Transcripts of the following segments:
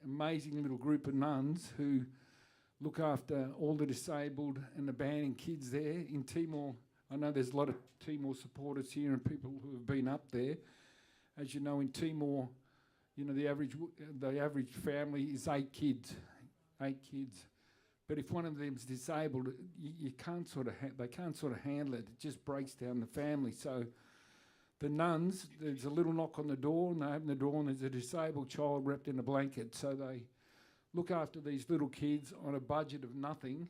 amazing little group of nuns who look after all the disabled and abandoned kids there in Timor. I know there's a lot of Timor supporters here and people who have been up there. As you know, in Timor, you know, the average family is 8 kids. 8 kids. But if one of them's disabled, you can't sort of they can't sort of handle it. It just breaks down the family. So the nuns, there's a little knock on the door, and they open the door, and there's a disabled child wrapped in a blanket. So they look after these little kids on a budget of nothing.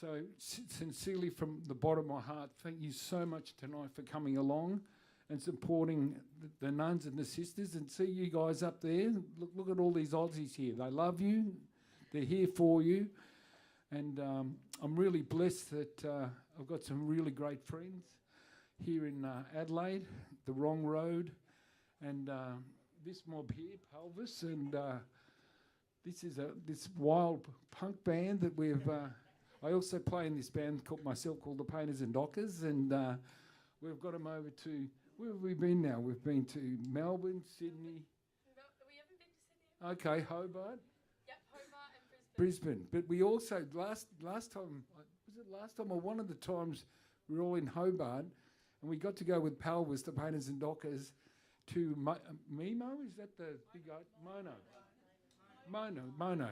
So sincerely, from the bottom of my heart, thank you so much tonight for coming along and supporting the nuns and the sisters, and see you guys up there. Look at all these Aussies here. They love you. They're here for you. And I'm really blessed that I've got some really great friends here in Adelaide, the Wrong Road, and this mob here, Pelvis, and this is this wild punk band that we've. I also play in this band called the Painters and Dockers, and we've got them over to. Where have we been now? We've been to Melbourne, Sydney. We haven't been to Sydney. Okay, Hobart. Yep, Hobart and Brisbane. But we also last time, was it last time or one of the times we were all in Hobart, and we got to go with Pelvis, the Painters and Dockers, to Mimo. Is that the big Mono?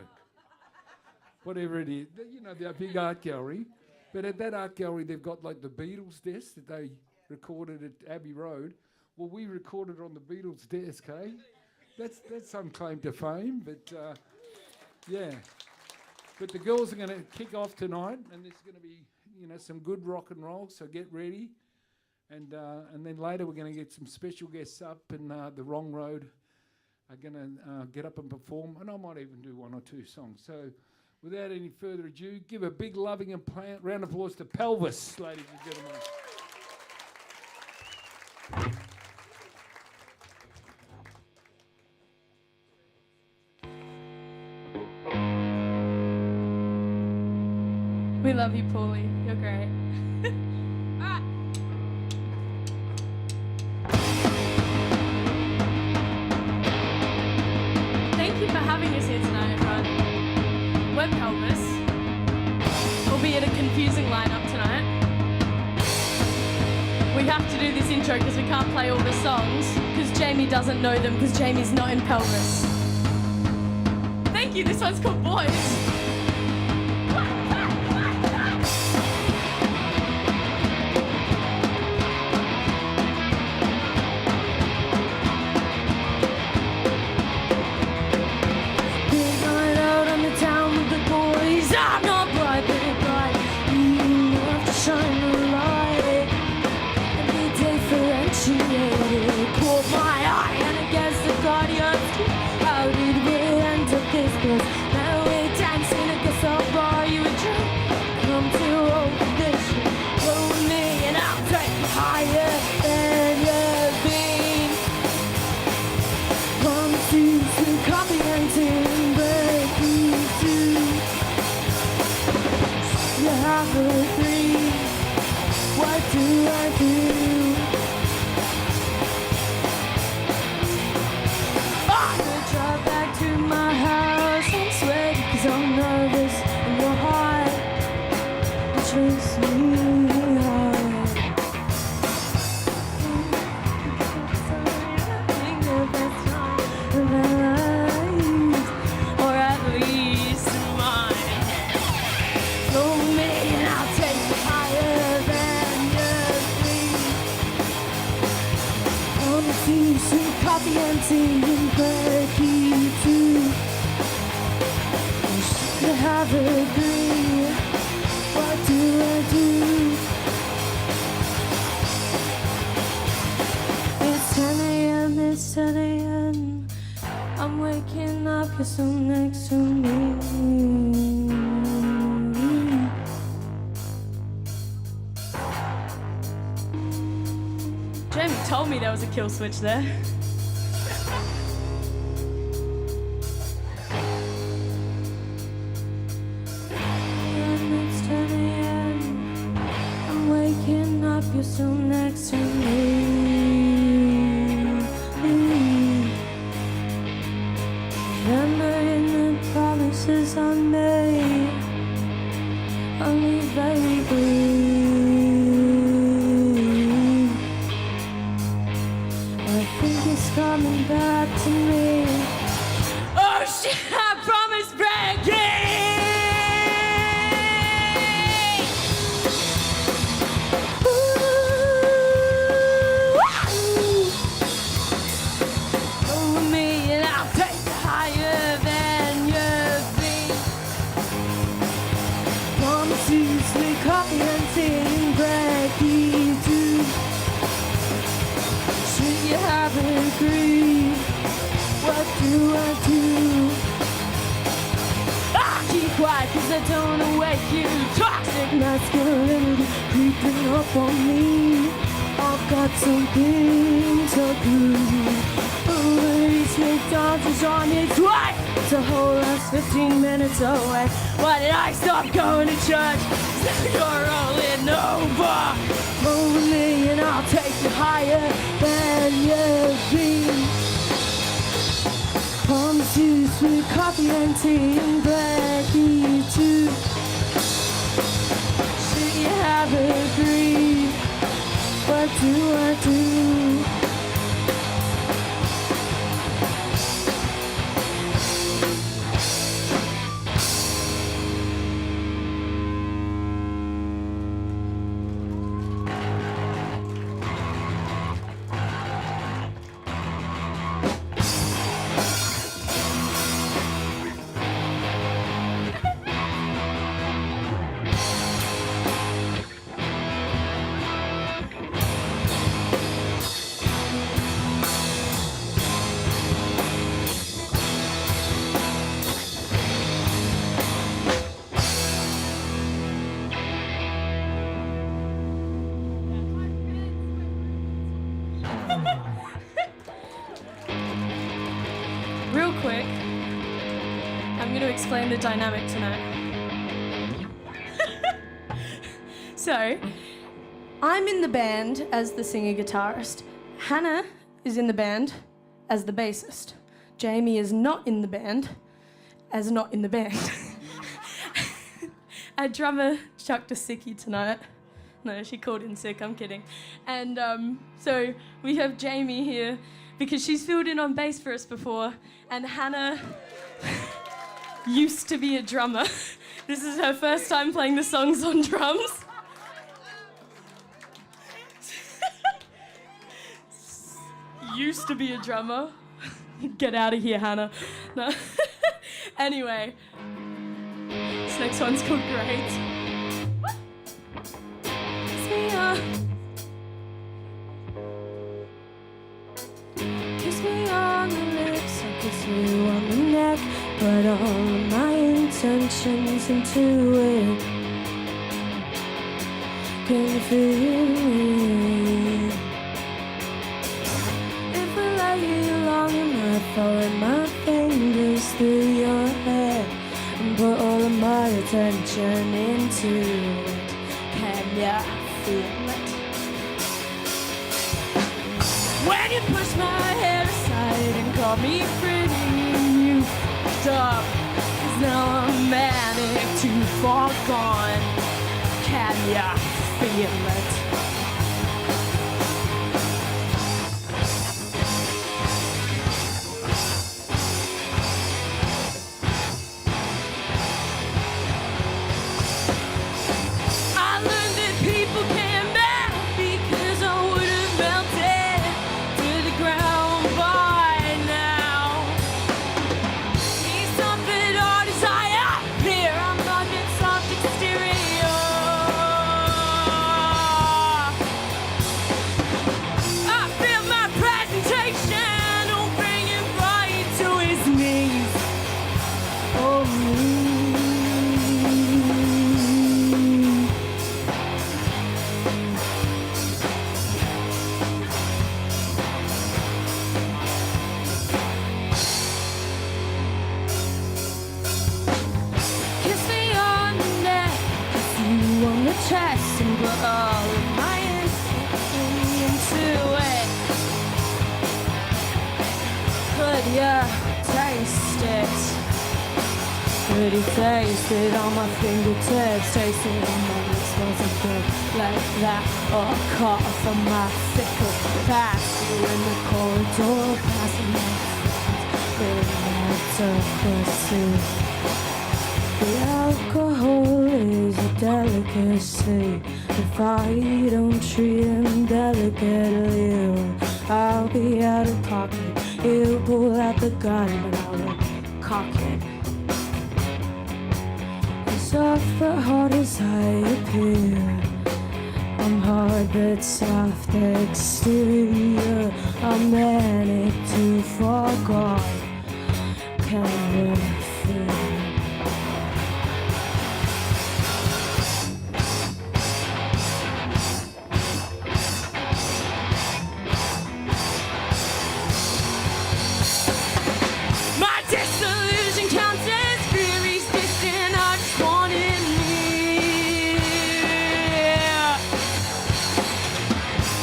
Whatever it is, you know, the big art gallery. But at that art gallery, they've got like the Beatles desk that they recorded at Abbey Road. Well, we recorded on the Beatles desk, eh? That's some claim to fame, but yeah. But the girls are going to kick off tonight, and there's going to be, you know, some good rock and roll. So get ready, and then later we're going to get some special guests up, and the Wrong Road are going to get up and perform, and I might even do 1 or 2 songs. So without any further ado, give a big loving and round of applause to Pelvis, ladies and gentlemen. We love you, Paulie. You're great. Ah. Thank you for having us here tonight, everyone. We're Pelvis, albeit a confusing lineup tonight. We have to do this intro because we can't play all the songs because Jamie doesn't know them because Jamie's not in Pelvis. Thank you. This one's called Boys. Now we're dancing, I guess I'll buy you a drink. Come to open this, go with me and I'll take you higher than you've been. Come to some coffee and tea, break you too. You have a dream, what do I do? I could drive back to my house. I'm nervous in your heart, it treats me hard. I think that's wrong in my life, or at least in mine. Go with me and I'll take you higher than your dreams. I wanna see some coffee and tea and Berkey too. To have a dream, what do I do? It's 10 a.m., it's 10 a.m. I'm waking up, you're so next to me. Jamie told me there was a kill switch there. You're so next to me. Remember in vaguely. I think it's coming back to me. Oh shit, I promised breaking. Over me and I'll take you higher than you've been. Promise you sweet coffee and tea and break you too. Should you haven't agreed, what do I do? I keep quiet cause I don't wanna wake you. Toxic masculinity creeping up on me. I've got something to prove. These McDonald's is on its way to hold us 15 minutes away. Why did I stop going to church? Now you're rolling over me and I'll take you higher than you've been. Promise you sweet coffee and tea and blackie too. Should you have agreed, what do I do? Real quick, I'm going to explain the dynamic tonight. So, I'm in the band as the singer-guitarist. Hannah is in the band as the bassist. Jamie is not in the band as not in the band. Our drummer chucked a sickie tonight. No, she called in sick, I'm kidding. And so we have Jamie here because she's filled in on bass for us before, and Hannah used to be a drummer. This is her first time playing the songs on drums. Used to be a drummer. Get out of here, Hannah. No. Anyway, this next one's called Great. Kiss me on the lips, I kiss you on the neck. Put all of my intentions into it. Can you feel me? If I lay you long enough, I'll run my fingers through your hair and put all of my attention into it. Can ya feel it? When you push my head aside and call me pretty, you stop. 'Cause now I'm manic, too far gone. Can ya feel it? I learned that people can melt because I would have melted to the ground by now. Need something or desire here. I'm not just soft exterior. I feel my presentation will bring him right to his knees. Oh, me. Kiss me on the neck, kiss you on the chest, and put all of my intention into it. Could ya taste it? already tasted on my fingertips, tasted on my lips, wasn't good like that. Or caught from my fickle past, you in the corridor, passing my friends, the alcohol is a delicacy. If I don't treat him delicately, I'll be out of pocket. He'll pull out the gun, but I will cock it. Soft but hard as I appear, I'm hard but soft exterior. I'm manic too far gone, can't really feel. My disillusion counts as fear. He's distant, I just wanted near.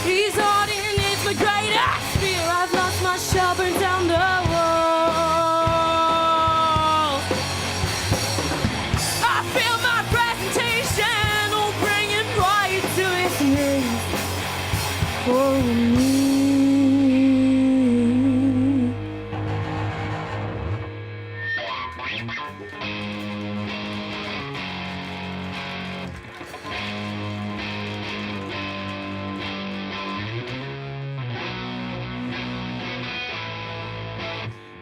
He's hard and it's my greatest fear. I've lost my shell, burned down the wall. I feel my presentation, will bring him right to his knees for me.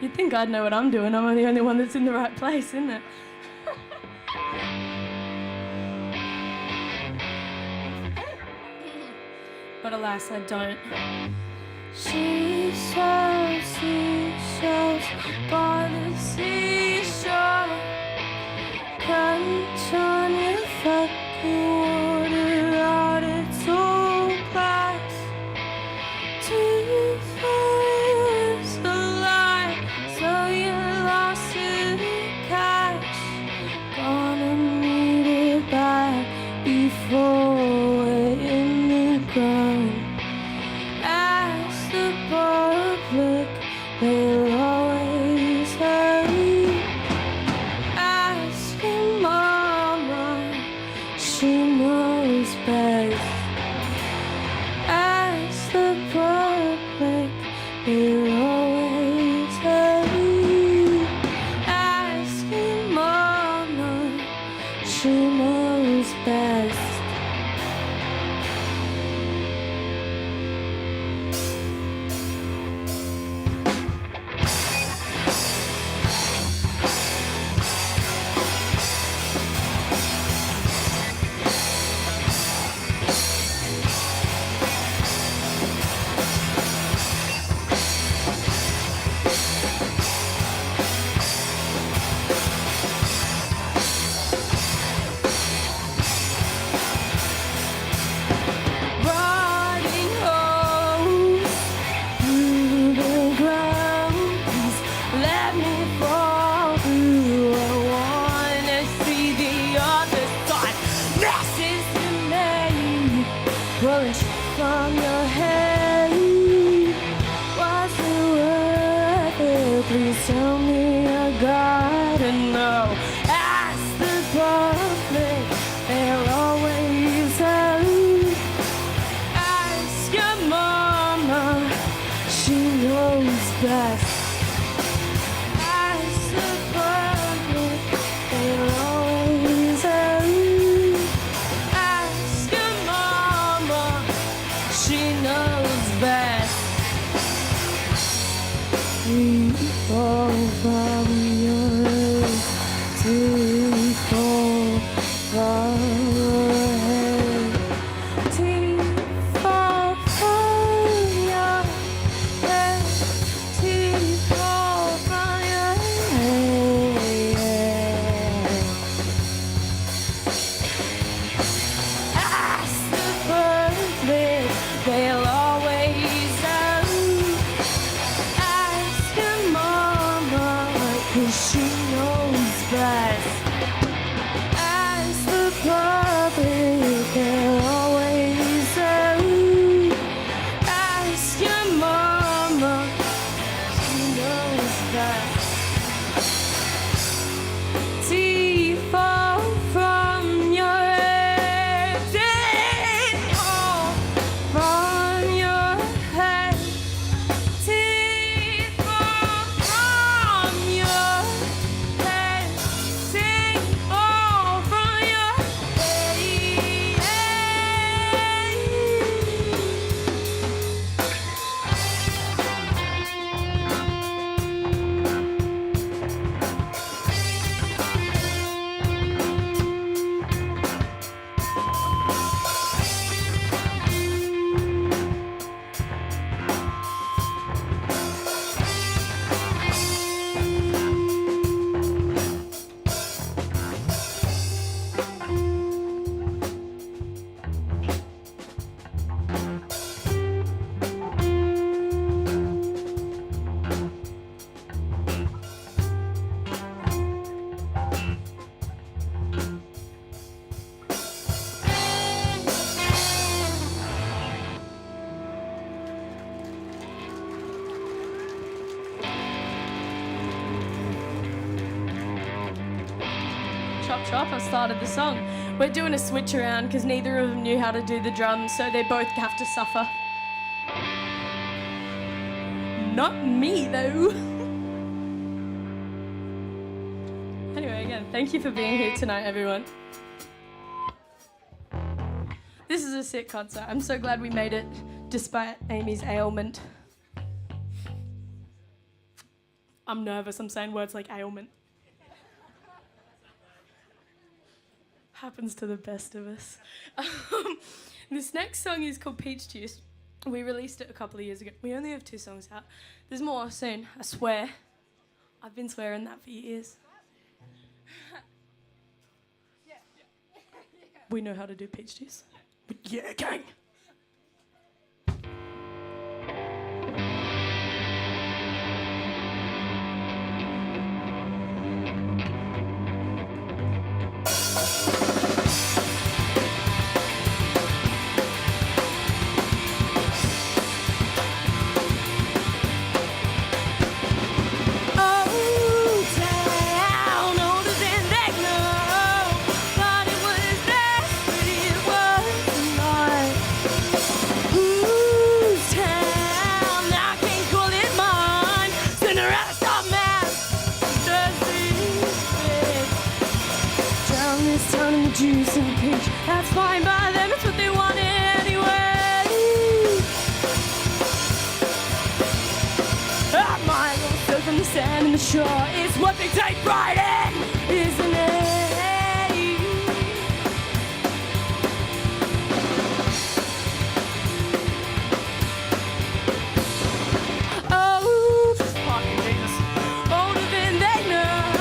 You'd think I'd know what I'm doing. I'm the only one that's in the right place, isn't it? But alas, I don't. She sells seashells by the seashore. Crunch on your fucking water out, it's all glass. Two fires alive, so you lost it in cash. Gonna need it back before we're in the ground. Ask the public, they'll always hate. Ask your mama, she knows best. Ask the public, they'll always hate. Ask your mama, she knows best. Riding hose through the ground, please let me fall through. I wanna see the other side. Message to me, rolling from your head. Was it worth it? Please tell me, I gotta know. Ask the public, they'll always help. Ask your mama, she knows best. Ask the public, they'll always help. Ask your mama, she knows up top, I started the song. We're doing a switch around because neither of them knew how to do the drums, so they both have to suffer. Not me, though. Anyway, again, thank you for being here tonight, everyone. This is a sick concert. I'm so glad we made it despite Amy's ailment. I'm nervous. I'm saying words like ailment. Happens to the best of us. This next song is called Peach Juice. We released it a couple of years ago. We only have 2 songs out. There's more soon, I swear. I've been swearing that for years. We know how to do peach juice. Yeah, gang! Juice and peach, that's fine by them, it's what they want anyway. My little soak from the sand and the shore, it's what they take pride in, isn't it? Oh, fucking Jesus. Older than they know,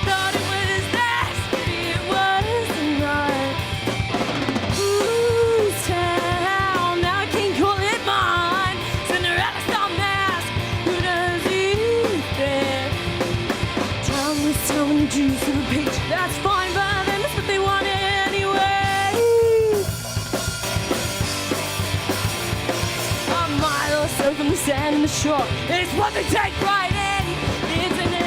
thought it was theirs, but it wasn't right. Ooh, town, now I can't call it mine. Cinderella style mask, who does it fit? Town was telling the juice of a peach, that's fine by them, that's what they want anyway. A mile or so from the sand and the shore, it's what they take pride in, isn't it?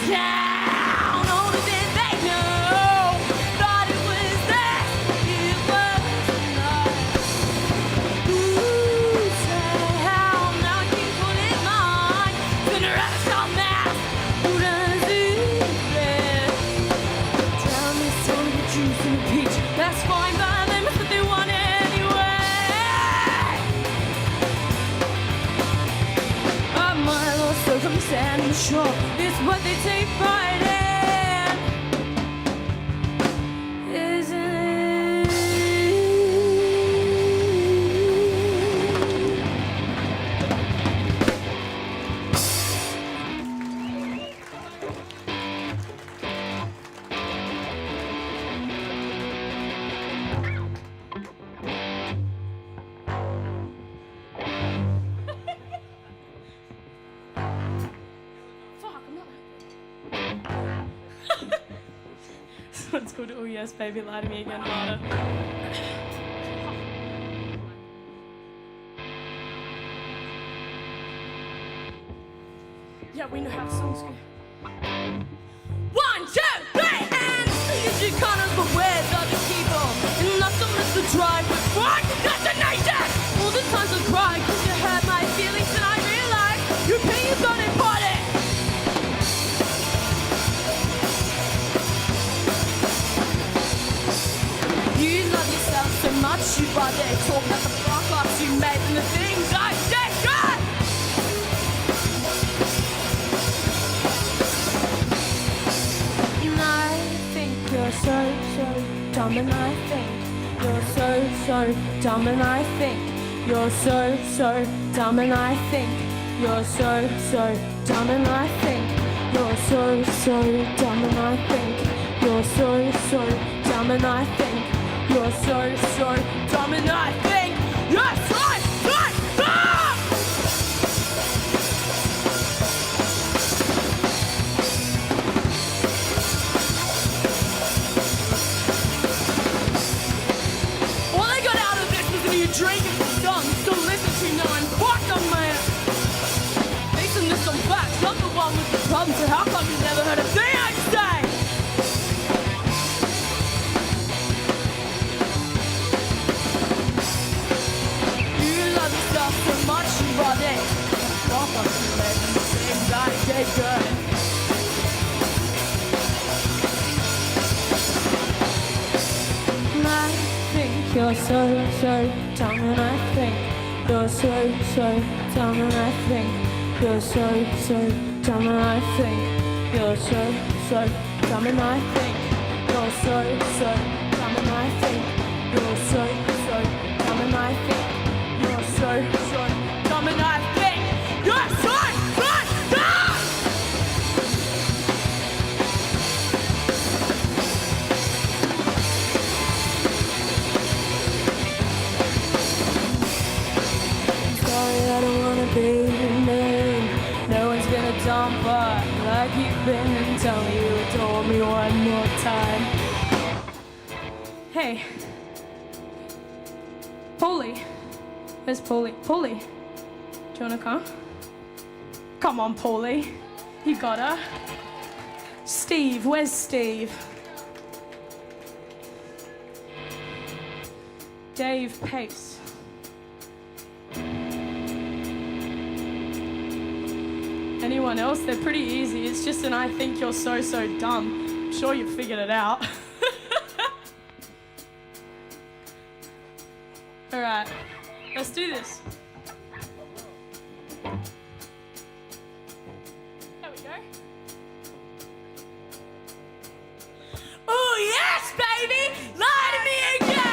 Down, older than they know, thought it was theirs, it wasn't ours. Ooh, town, now I can't call it mine. Cinderella style mask, who does it best? Town is telling the juice and the peach, that's fine by them, it's what they want anyway. A mile or so from the sand and the shore, it's what they take pride in, isn't it? Fuck, I'm not. This one's called Oh Yes Baby, Lie to Me Again Harder. Yeah, we know how the songs go. 1, 2, 3, and use your corners, but where's other people? And not so much to drive, but find the destination. All the times I cry, cause you hurt my feelings, and I realize your opinion's not important. You love yourself so much, you'd rather talk about the fuck-ups you made than the things I said. God! And I think you're so dumb, and I think You're so, so dumb and I think you're so, so dumb and I think you're so, so dumb and I think you're so, so dumb and I think you're so, so dumb and I think you're so, so dumb and I think you're so, so dumb! All I got out of this was that you drink it for song, still listen to no one. Fuck them, man. Basing this on facts, not the one with the problem. So how come you never heard a thing I say? You love yourself so much, you brought it. Walk up to me, same guy, day good. I think you're so, so dumb and I think you're so, so dumb and I think you're so, so dumb and I think you're so, so dumb and I think you're so, so dumb and I think you're so, so dumb and I think you're so, so dumb and I think you're so, so dumb! Sorry, I don't wanna be mean. No one's gonna dump her like you've been. Tell me you adore me one more time. Hey. Paulie. Where's Paulie? Paulie. Do you wanna come? Come on, Paulie. You got her. Steve. Where's Steve? Dave Pace. Anyone else? They're pretty easy. It's just an I think you're so, so dumb. I'm sure you figured it out. All right, let's do this. There we go. Oh, yes, baby! Lie to me again!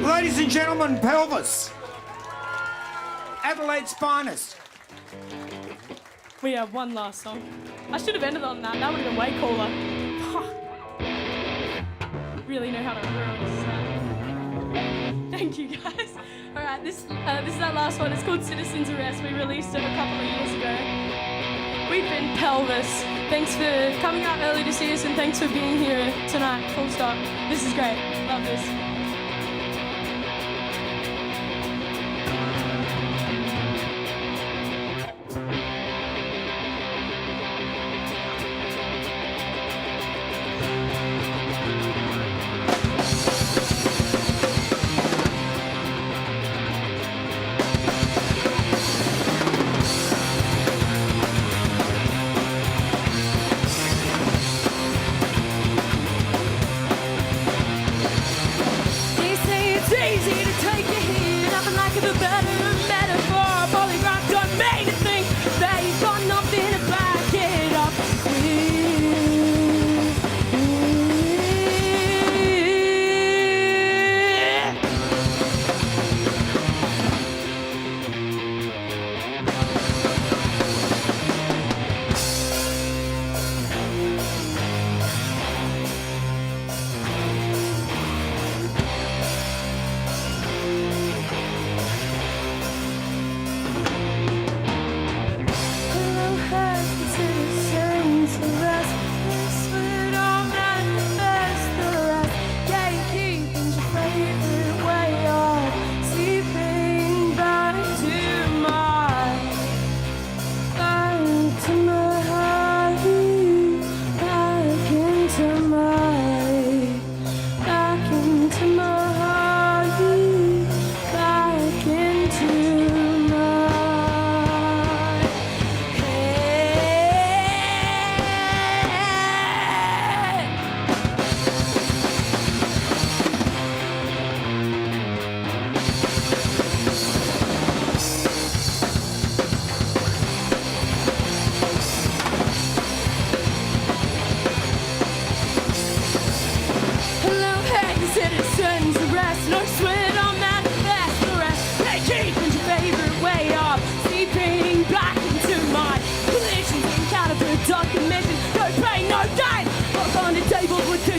Ladies and gentlemen, Pelvis. Adelaide's finest. We have one last song. I should have ended on that. That would have been way cooler. Really know how to ruin this. Thank you, guys. All right, this is our last one. It's called Citizen's Arrest. We released it a couple of years ago. We've been Pelvis. Thanks for coming out early to see us, and thanks for being here tonight. Full stop. This is great. Love this.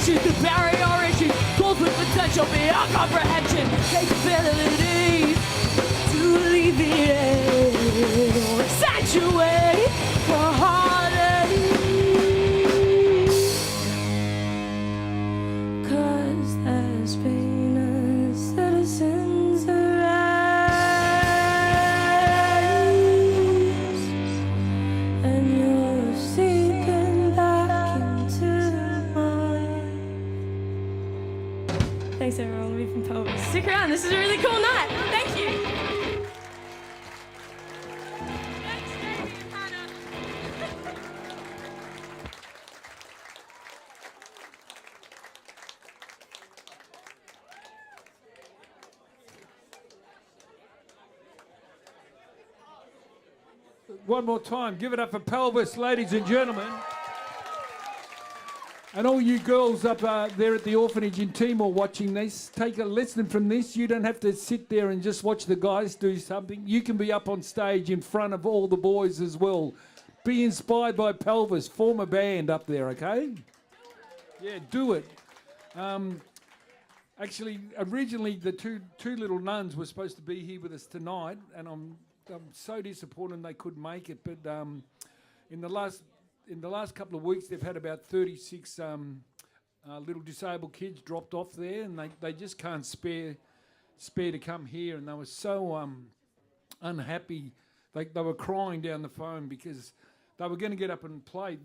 issues, the barrier issues, tools with potential beyond comprehension, capabilities to alleviate or accentuate for heartache. 'Cause there's pain as citizens arise, and you're seeping back into mine. Thanks everyone, WheatyLIVE Pelvis. Stick around, this is a really cool night. Thank you. Thanks, Jamie and Hannah. One more time, give it up for Pelvis, ladies and gentlemen. And all you girls up there at the orphanage in Timor watching this, take a lesson from this. You don't have to sit there and just watch the guys do something. You can be up on stage in front of all the boys as well. Be inspired by Pelvis. Form a band up there, okay? Yeah, do it. Actually, originally the two little nuns were supposed to be here with us tonight, and I'm so disappointed they couldn't make it. But in the last couple of weeks, they've had about 36 little disabled kids dropped off there, and they just can't spare to come here. And they were so unhappy. They were crying down the phone because they were going to get up and play.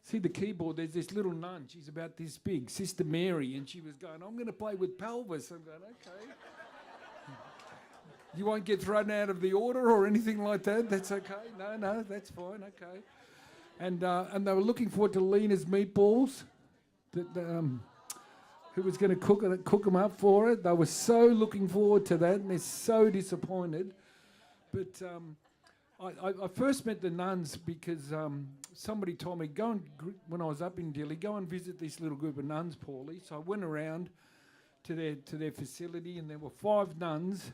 See the keyboard, there's this little nun. She's about this big, Sister Mary, and she was going, I'm going to play with Pelvis. I'm going, okay. You won't get thrown out of the order or anything like that. That's okay. No, that's fine. Okay. And they were looking forward to Lena's meatballs, who was going to cook them up for it. They were so looking forward to that, and they're so disappointed. But I first met the nuns because somebody told me, when I was up in Dili, go and visit this little group of nuns, Paulie. So I went around to their facility, and there were 5 nuns,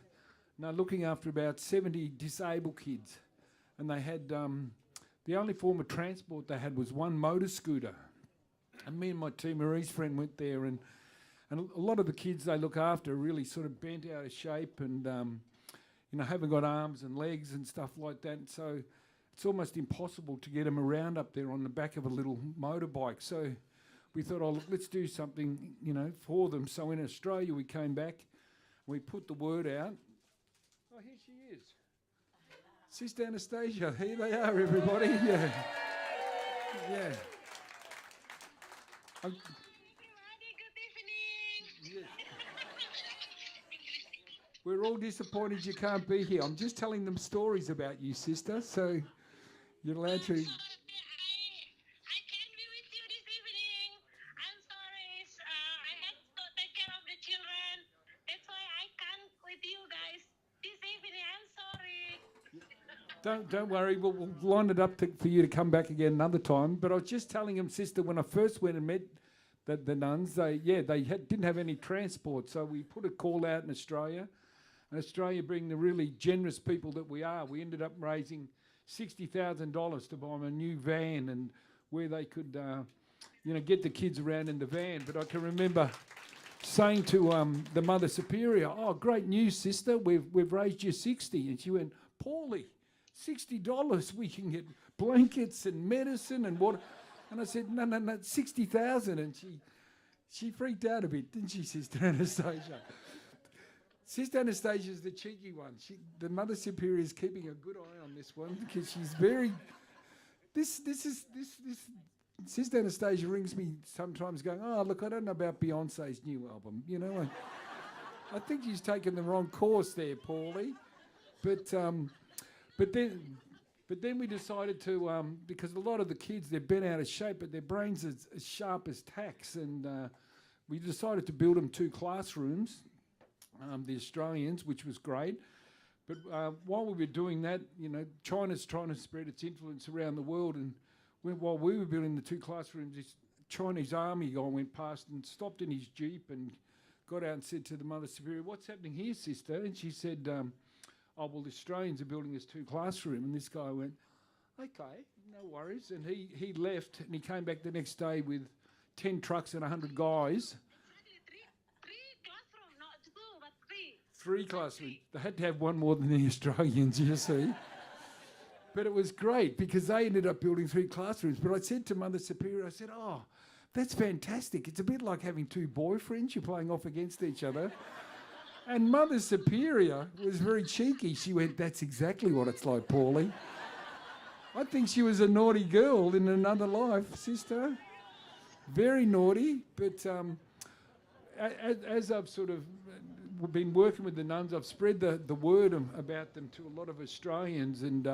and they're looking after about 70 disabled kids. And they had... the only form of transport they had was one motor scooter. And me and my Timorese friend went there, and a lot of the kids they look after are really sort of bent out of shape and, haven't got arms and legs and stuff like that. And so it's almost impossible to get them around up there on the back of a little motorbike. So we thought, look, let's do something, for them. So in Australia, we came back, we put the word out. Oh, here she is. Sister Anastasia, here they are, everybody. Yeah. Yeah. Everybody, good evening. Yeah. We're all disappointed you can't be here. I'm just telling them stories about you, sister, so you're allowed to... I can't be with you this evening. I'm sorry. I had to take care of the children. That's why I can't with you guys this evening. I'm sorry. Don't worry, we'll line it up for you to come back again another time. But I was just telling him, sister, when I first went and met the nuns, they didn't have any transport. So we put a call out in Australia. And Australia, being the really generous people that we are, we ended up raising $60,000 to buy them a new van and where they could, get the kids around in the van. But I can remember saying to the Mother Superior, "Oh, great news, sister, we've raised you 60." And she went, "Paulie, $60, we can get blankets and medicine and water." And I said, no, 60,000. And she freaked out a bit, didn't she, Sister Anastasia? Sister Anastasia's the cheeky one. The Mother Superior is keeping a good eye on this one because she's very... This Sister Anastasia rings me sometimes going, "Oh, look, I don't know about Beyonce's new album." I think she's taken the wrong course there, Paulie. But then we decided to, because a lot of the kids, they're bent out of shape, but their brains are as sharp as tacks, and we decided to build them 2 classrooms, the Australians, which was great. But while we were doing that, China's trying to spread its influence around the world, and while we were building the 2 classrooms, this Chinese army guy went past and stopped in his Jeep and got out and said to the Mother Superior, "What's happening here, sister?" And she said, "Oh, well, the Australians are building this 2 classroom." And this guy went, "Okay, no worries." And he left, and he came back the next day with 10 trucks and 100 guys. Three classrooms. They had to have one more than the Australians, you see. But it was great because they ended up building 3 classrooms. But I said to Mother Superior, I said, oh, that's fantastic. It's a bit like having 2 boyfriends. You're playing off against each other. And Mother Superior was very cheeky. She went, that's exactly what it's like, Paulie. I think she was a naughty girl in another life, sister. Very naughty. But as I've sort of been working with the nuns, I've spread the word about them to a lot of Australians. And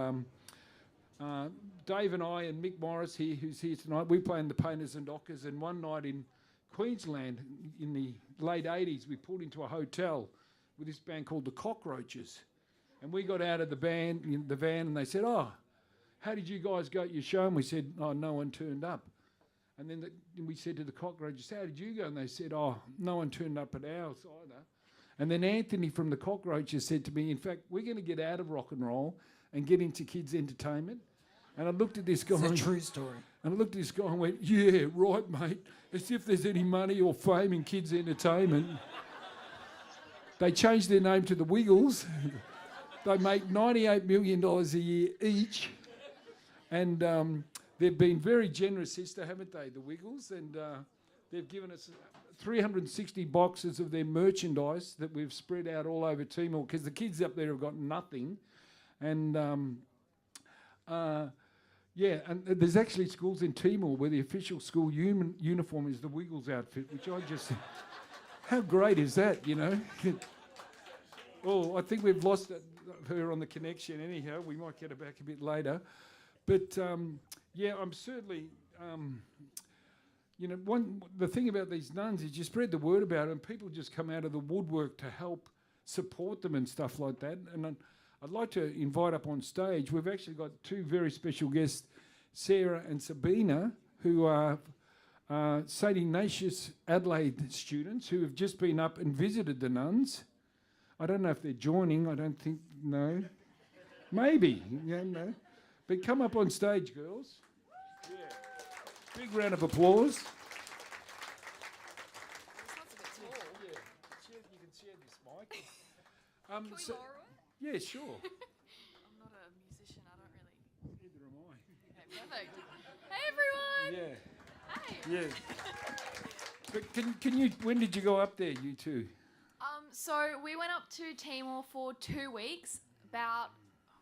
Dave and I and Mick Morris here, who's here tonight, we play in the Painters and Dockers. And one night in Queensland in the late 80s, we pulled into a hotel with this band called the Cockroaches. And we got out of the van, and they said, oh, how did you guys go at your show? And we said, oh, no one turned up. And then we said to the Cockroaches, how did you go? And they said, oh, no one turned up at ours either. And then Anthony from the Cockroaches said to me, in fact, we're going to get out of rock and roll and get into kids' entertainment. And I looked at this guy. It's a true story. And I looked at this guy and went, yeah, right, mate. As if there's any money or fame in kids' entertainment. They changed their name to the Wiggles. They make $98 million a year each. And they've been very generous, sister, haven't they, the Wiggles? And they've given us 360 boxes of their merchandise that we've spread out all over Timor because the kids up there have got nothing. And yeah, and there's actually schools in Timor where the official school uniform is the Wiggles outfit, which I just... How great is that, you know? Oh, I think we've lost her on the connection anyhow. We might get her back a bit later. But, yeah, I'm certainly... you know, the thing about these nuns is you spread the word about it and people just come out of the woodwork to help support them and stuff like that. And I'd like to invite up on stage, we've actually got 2 very special guests, Sarah and Sabina, who are St Ignatius Adelaide students who have just been up and visited the nuns. I don't know if they're joining, I don't think, no. Maybe, yeah, no. But come up on stage, girls. Yeah. Big round of applause. Yeah, you can share this mic. Can we borrow it? Yeah, sure. I'm not a musician, I don't really... Neither am I. Okay, perfect. Hey, everyone! Yeah. Hey! Yeah. But can you, when did you go up there, you two? So we went up to Timor for 2 weeks, about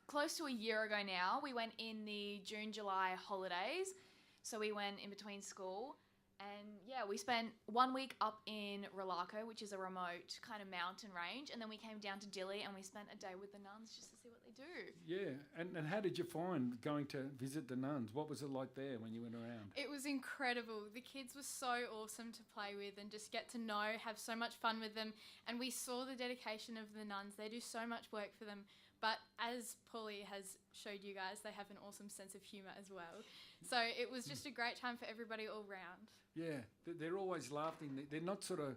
close to a year ago now. We went in the June-July holidays. So we went in between school and yeah, we spent 1 week up in Rolako, which is a remote kind of mountain range. And then we came down to Dili and we spent a day with the nuns just to see what they do. Yeah. And how did you find going to visit the nuns? What was it like there when you went around? It was incredible. The kids were so awesome to play with and just get to know, have so much fun with them. And we saw the dedication of the nuns. They do so much work for them. But as Paulie has showed you guys, they have an awesome sense of humour as well. So it was just a great time for everybody all round. Yeah, they're always laughing. They're not sort of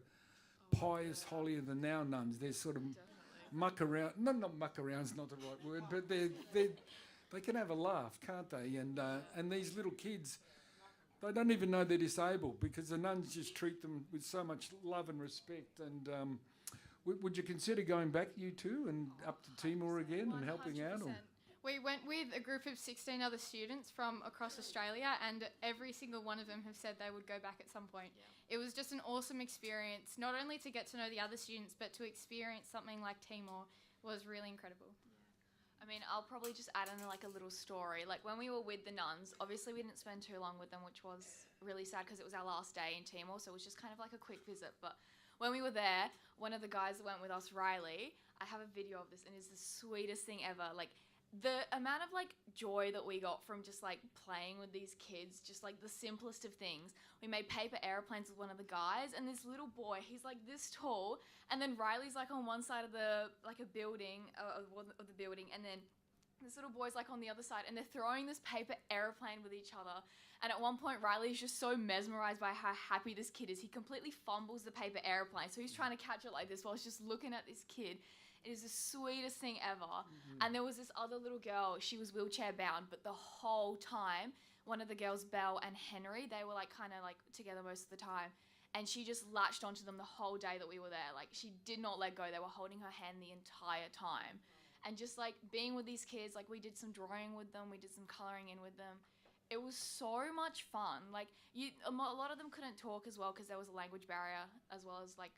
pious, holier than thou nuns. They're sort of muck around. No, not muck around's not the right word, but they can have a laugh, can't they? And these little kids, they don't even know they're disabled because the nuns just treat them with so much love and respect. And would you consider going back, you two, and up to Timor again and helping out? Or? We went with a group of 16 other students from across Australia, and every single one of them have said they would go back at some point. Yeah. It was just an awesome experience, not only to get to know the other students, but to experience something like Timor was really incredible. I mean, I'll probably just add in like a little story. Like when we were with the nuns, obviously we didn't spend too long with them, which was really sad because it was our last day in Timor, so it was just kind of like a quick visit. But when we were there, one of the guys that went with us, Riley, I have a video of this, and it's the sweetest thing ever. Like, the amount of like joy that we got from just like playing with these kids, just like the simplest of things. We made paper airplanes with one of the guys, and this little boy, he's like this tall, and then Riley's like on one side of the like a building of the building, and then this little boy's like on the other side, and they're throwing this paper airplane with each other. And at one point, Riley's just so mesmerized by how happy this kid is. He completely fumbles the paper airplane, so he's trying to catch it like this while he's just looking at this kid. It is the sweetest thing ever. Mm-hmm. And there was this other little girl, she was wheelchair bound, but the whole time one of the girls, Belle and Henry, they were like kind of like together most of the time. And she just latched onto them the whole day that we were there. Like, she did not let go. They were holding her hand the entire time. And just, like, being with these kids, like, we did some drawing with them. We did some colouring in with them. It was so much fun. Like, a lot of them couldn't talk as well because there was a language barrier, as well as, like,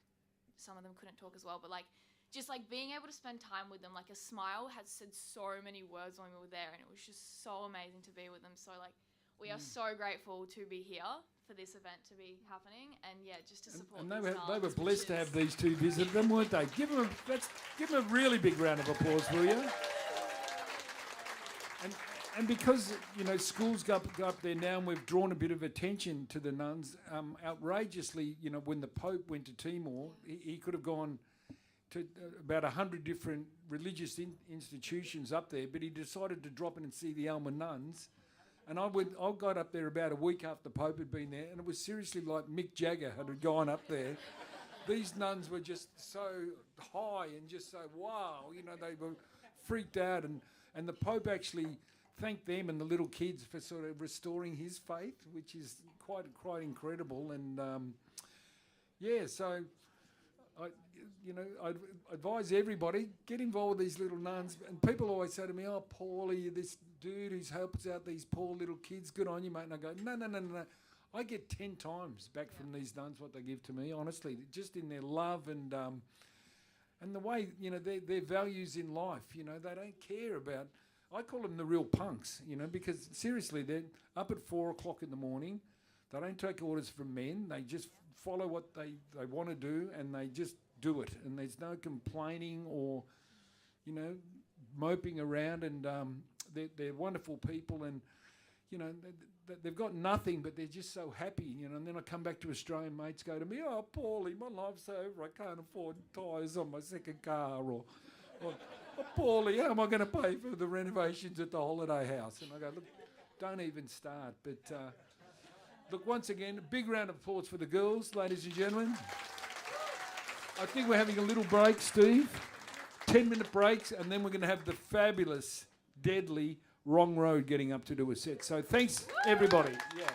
some of them couldn't talk as well. But, like, just, like, being able to spend time with them, like, a smile had said so many words when we were there. And it was just so amazing to be with them. So, like, we are so grateful to be here for this event to be happening, and just to support. And these they were nuns, blessed to which have these two visit them, weren't they? Give them a really big round of applause, will you? And because schools go up there now, and we've drawn a bit of attention to the nuns. Outrageously, when the Pope went to Timor, he could have gone to about 100 different religious institutions up there, but he decided to drop in and see the Alma nuns. And I got up there about a week after the Pope had been there, and it was seriously like Mick Jagger had gone up there. These nuns were just so high and just so wow, they were freaked out, and the Pope actually thanked them and the little kids for sort of restoring his faith, which is quite incredible. And so I'd advise everybody, get involved with these little nuns. And people always say to me, "Oh, Paulie, this dude who helps out these poor little kids, good on you, mate." And I go, no. I get 10 times back from these nuns what they give to me, honestly, just in their love and the way, their values in life. They don't care about, I call them the real punks, because seriously, they're up at 4 o'clock in the morning. They don't take orders from men. They just follow what they want to do, and they just do it. And there's no complaining or, moping around. And they're wonderful people, and, they've got nothing, but they're just so happy, And then I come back to Australia, mates go to me, "Oh, Paulie, my life's over. I can't afford tyres on my second car," or "Oh, Paulie, how am I going to pay for the renovations at the holiday house?" And I go, "Look, don't even start." But look, once again, a big round of applause for the girls, ladies and gentlemen. I think we're having a little break, Steve. 10-minute breaks, and then we're going to have the fabulous, deadly Wrong Road getting up to do a set. So thanks, everybody. Yeah.